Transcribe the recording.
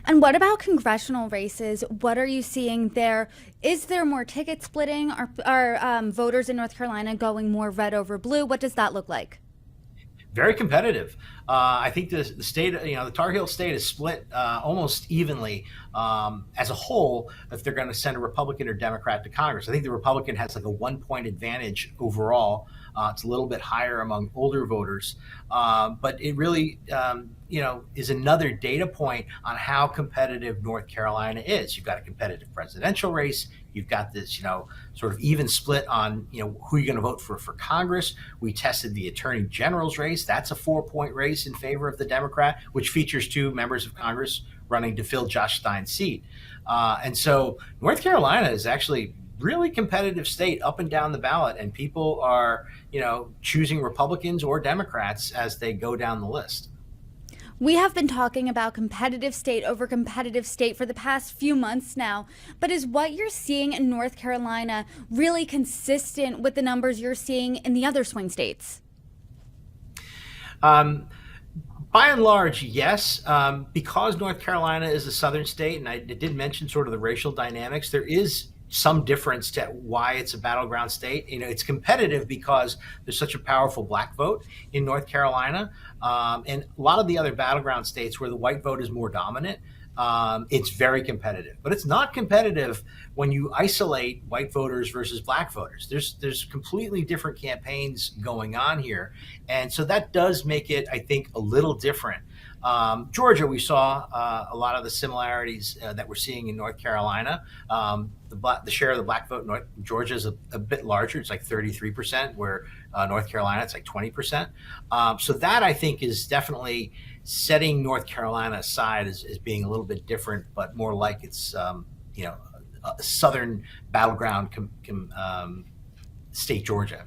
And what about congressional races? What are you seeing there? Is there more ticket splitting? Are voters in North Carolina going more red over blue? What does that look like? Very competitive. I think the state, the Tar Heel state is split almost evenly as a whole. If they're going to send a Republican or Democrat to Congress, I think the Republican has like a 1 point advantage overall. It's a little bit higher among older voters, but it really, is another data point on how competitive North Carolina is. You've got a competitive presidential race. You've got this, sort of even split on, who you're going to vote for Congress. We tested the Attorney General's race. That's a 4 point race in favor of the Democrat, which features two members of Congress running to fill Josh Stein's seat. And so North Carolina is actually really competitive state up and down the ballot, and people are, choosing Republicans or Democrats as they go down the list. We have been talking about competitive state over competitive state for the past few months now, but is what you're seeing in North Carolina really consistent with the numbers you're seeing in the other swing states? By and large, yes. Because North Carolina is a southern state, and I did mention sort of the racial dynamics, there is some difference to why it's a battleground state. It's competitive because there's such a powerful black vote in North Carolina. And a lot of the other battleground states where the white vote is more dominant, it's very competitive. But it's not competitive when you isolate white voters versus black voters. There's completely different campaigns going on here. And so that does make it, I think, a little different. Georgia, we saw a lot of the similarities that we're seeing in North Carolina. The share of the black vote in Georgia is a bit larger. It's like 33%, where North Carolina, it's like 20%. So that, I think, is definitely setting North Carolina aside as being a little bit different, but more like it's, a southern battleground state, Georgia.